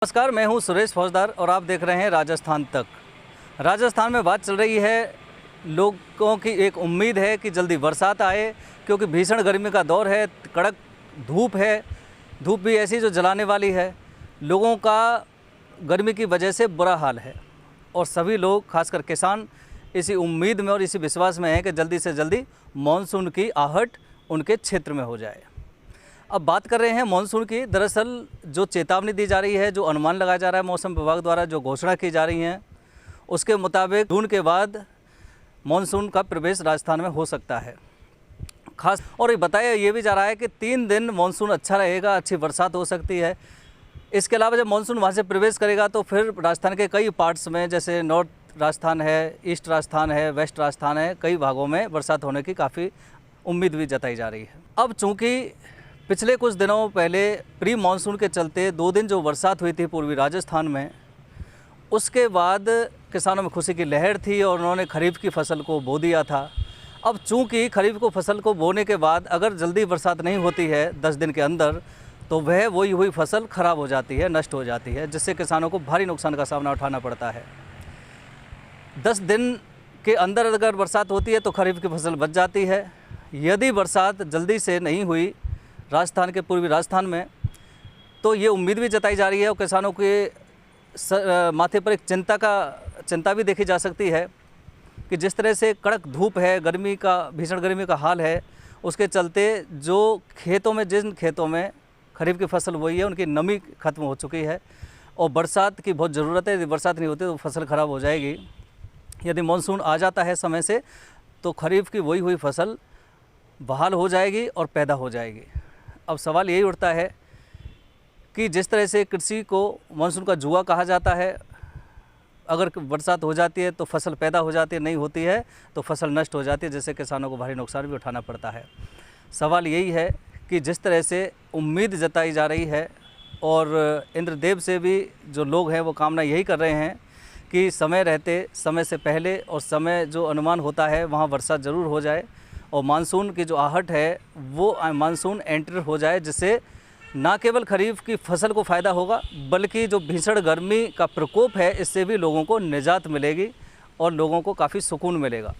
नमस्कार, मैं हूं सुरेश फौजदार और आप देख रहे हैं राजस्थान तक। राजस्थान में बात चल रही है, लोगों की एक उम्मीद है कि जल्दी बरसात आए, क्योंकि भीषण गर्मी का दौर है, कड़क धूप है, धूप भी ऐसी जो जलाने वाली है। लोगों का गर्मी की वजह से बुरा हाल है और सभी लोग, खासकर किसान, इसी उम्मीद में और इसी विश्वास में हैं कि जल्दी से जल्दी मानसून की आहट उनके क्षेत्र में हो जाए। अब बात कर रहे हैं मानसून की। दरअसल जो चेतावनी दी जा रही है, जो अनुमान लगाया जा रहा है मौसम विभाग द्वारा, जो घोषणा की जा रही हैं, उसके मुताबिक जून के बाद मानसून का प्रवेश राजस्थान में हो सकता है। खास और बताया ये भी जा रहा है कि 3 दिन मानसून अच्छा रहेगा, अच्छी बरसात हो सकती है। इसके अलावा जब मानसून वहाँ से प्रवेश करेगा तो फिर राजस्थान के कई पार्ट्स में, जैसे नॉर्थ राजस्थान है, ईस्ट राजस्थान है, वेस्ट राजस्थान है, कई भागों में बरसात होने की काफ़ी उम्मीद भी जताई जा रही है। अब चूँकि पिछले कुछ दिनों पहले प्री मानसून के चलते 2 दिन जो बरसात हुई थी पूर्वी राजस्थान में, उसके बाद किसानों में खुशी की लहर थी और उन्होंने खरीफ की फसल को बो दिया था। अब चूंकि खरीफ को फसल को बोने के बाद अगर जल्दी बरसात नहीं होती है 10 दिन के अंदर, तो वह वही हुई फसल ख़राब हो जाती है, नष्ट हो जाती है, जिससे किसानों को भारी नुकसान का सामना उठाना पड़ता है। 10 दिन के अंदर अगर बरसात होती है तो खरीफ की फसल बच जाती है। यदि बरसात जल्दी से नहीं हुई राजस्थान के पूर्वी राजस्थान में, तो ये उम्मीद भी जताई जा रही है और किसानों के माथे पर एक चिंता भी देखी जा सकती है कि जिस तरह से कड़क धूप है, गर्मी का, भीषण गर्मी का हाल है, उसके चलते जो खेतों में, जिन खेतों में खरीफ की फसल बोई है, उनकी नमी खत्म हो चुकी है और बरसात की बहुत ज़रूरत है। यदि बरसात नहीं होती तो फसल ख़राब हो जाएगी। यदि मानसून आ जाता है समय से तो खरीफ की बोई हुई फसल बहाल हो जाएगी और पैदा हो जाएगी। अब सवाल यही उठता है कि जिस तरह से कृषि को मानसून का जुआ कहा जाता है, अगर बरसात हो जाती है तो फसल पैदा हो जाती है, नहीं होती है तो फसल नष्ट हो जाती है, जिससे किसानों को भारी नुकसान भी उठाना पड़ता है। सवाल यही है कि जिस तरह से उम्मीद जताई जा रही है और इंद्रदेव से भी जो लोग हैं वो कामना यही कर रहे हैं कि समय रहते, समय से पहले और समय जो अनुमान होता है वहाँ बरसात ज़रूर हो जाए और मानसून की जो आहट है वो मानसून एंटर हो जाए, जिससे ना केवल खरीफ की फसल को फ़ायदा होगा, बल्कि जो भीषण गर्मी का प्रकोप है इससे भी लोगों को निजात मिलेगी और लोगों को काफ़ी सुकून मिलेगा।